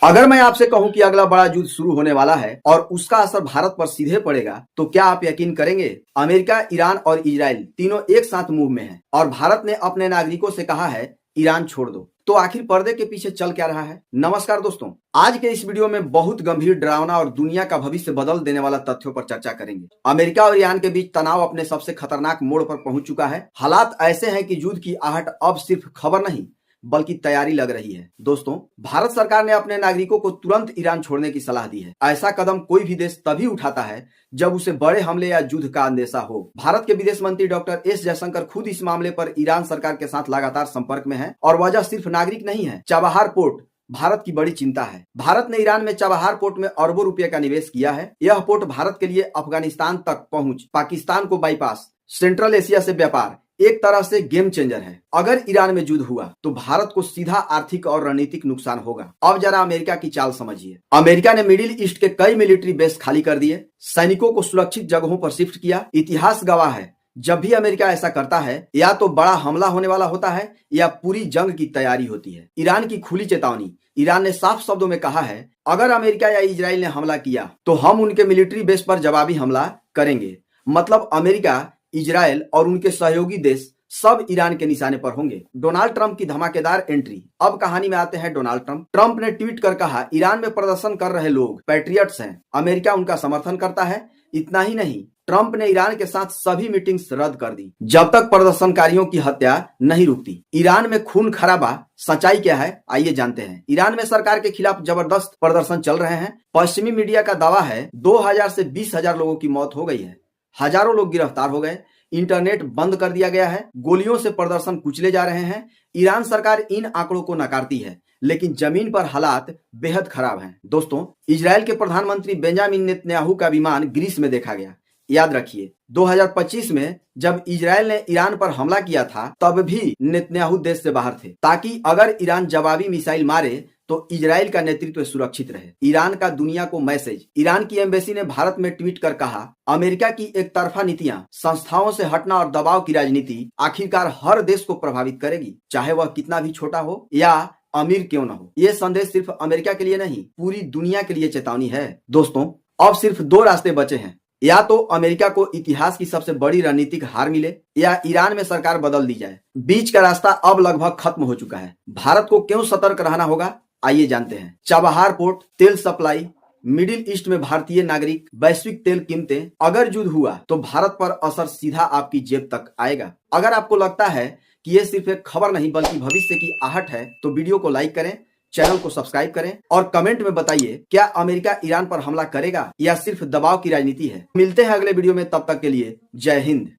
अगर मैं आपसे कहूं कि अगला बड़ा युद्ध शुरू होने वाला है और उसका असर भारत पर सीधे पड़ेगा, तो क्या आप यकीन करेंगे? अमेरिका, ईरान और इजराइल तीनों एक साथ मूव में हैं और भारत ने अपने नागरिकों से कहा है ईरान छोड़ दो। तो आखिर पर्दे के पीछे चल क्या रहा है? नमस्कार दोस्तों, आज के इस वीडियो में बहुत गंभीर, डरावना और दुनिया का भविष्य बदल देने वाला तथ्यों पर चर्चा करेंगे। अमेरिका और ईरान के बीच तनाव अपने सबसे खतरनाक मोड़ पर पहुंच चुका है। हालात ऐसे हैं कि युद्ध की आहट अब सिर्फ खबर नहीं बल्कि तैयारी लग रही है। दोस्तों, भारत सरकार ने अपने नागरिकों को तुरंत ईरान छोड़ने की सलाह दी है। ऐसा कदम कोई भी देश तभी उठाता है जब उसे बड़े हमले या युद्ध का अंदेशा हो। भारत के विदेश मंत्री डॉक्टर एस जयशंकर खुद इस मामले पर ईरान सरकार के साथ लगातार संपर्क में है और वजह सिर्फ नागरिक नहीं है। चाबहार पोर्ट भारत की बड़ी चिंता है। भारत ने ईरान में चाबहार पोर्ट में अरबों रुपए का निवेश किया है। यह पोर्ट भारत के लिए अफगानिस्तान तक पहुंच, पाकिस्तान को बाईपास, सेंट्रल एशिया से व्यापार, एक तरह से गेम चेंजर है। अगर ईरान में युद्ध हुआ तो भारत को सीधा आर्थिक और रणनीतिक नुकसान होगा। अब जरा अमेरिका की चाल समझिए। अमेरिका ने मिडिल ईस्ट के कई मिलिट्री बेस खाली कर दिए, सैनिकों को सुरक्षित जगहों पर शिफ्ट किया। इतिहास गवाह है, जब भी अमेरिका ऐसा करता है या तो बड़ा हमला होने वाला होता है या पूरी जंग की तैयारी होती है। ईरान की खुली चेतावनी। ईरान ने साफ शब्दों में कहा है, अगर अमेरिका या इजराइल ने हमला किया तो हम उनके मिलिट्री बेस पर जवाबी हमला करेंगे। मतलब अमेरिका, इजराइल और उनके सहयोगी देश सब ईरान के निशाने पर होंगे। डोनाल्ड ट्रंप की धमाकेदार एंट्री। अब कहानी में आते हैं डोनाल्ड ट्रंप। ट्रंप ने ट्वीट कर कहा, ईरान में प्रदर्शन कर रहे लोग पैट्रियट्स हैं, अमेरिका उनका समर्थन करता है। इतना ही नहीं, ट्रंप ने ईरान के साथ सभी मीटिंग्स रद्द कर दी जब तक प्रदर्शनकारियों की हत्या नहीं रुकती। ईरान में खून खराबा, सच्चाई क्या है आइए जानते हैं। ईरान में सरकार के खिलाफ जबरदस्त प्रदर्शन चल रहे हैं। पश्चिमी मीडिया का दावा है 2000 से 20,000 लोगों की मौत हो गई है, हजारों लोग गिरफ्तार हो गए, इंटरनेट बंद कर दिया गया है, गोलियों से प्रदर्शन कुचले जा रहे हैं। ईरान सरकार इन आंकड़ों को नकारती है, लेकिन जमीन पर हालात बेहद खराब हैं। दोस्तों, इजराइल के प्रधानमंत्री बेंजामिन नेतन्याहू का विमान ग्रीस में देखा गया। याद रखिए, 2025 में जब इजराइल ने ईरान पर हमला किया था तब भी नेतन्याहू देश से बाहर थे, ताकि अगर ईरान जवाबी मिसाइल मारे तो इजराइल का नेतृत्व सुरक्षित रहे। ईरान का दुनिया को मैसेज। ईरान की एम्बेसी ने भारत में ट्वीट कर कहा, अमेरिका की एक तरफा नीतियां, संस्थाओं से हटना और दबाव की राजनीति आखिरकार हर देश को प्रभावित करेगी, चाहे वह कितना भी छोटा हो या अमीर क्यों न हो। ये संदेश सिर्फ अमेरिका के लिए नहीं, पूरी दुनिया के लिए चेतावनी है। दोस्तों, अब सिर्फ दो रास्ते बचे हैं, या तो अमेरिका को इतिहास की सबसे बड़ी रणनीतिक हार मिले या ईरान में सरकार बदल दी जाए। बीच का रास्ता अब लगभग खत्म हो चुका है। भारत को क्यों सतर्क रहना होगा आइए जानते हैं। चाबहार पोर्ट, तेल सप्लाई, मिडिल ईस्ट में भारतीय नागरिक, वैश्विक तेल कीमतें। अगर युद्ध हुआ तो भारत पर असर सीधा आपकी जेब तक आएगा। अगर आपको लगता है कि ये सिर्फ एक खबर नहीं बल्कि भविष्य की आहट है तो वीडियो को लाइक करें, चैनल को सब्सक्राइब करें और कमेंट में बताइए, क्या अमेरिका ईरान पर हमला करेगा या सिर्फ दबाव की राजनीति है। मिलते हैं अगले वीडियो में, तब तक के लिए जय हिंद।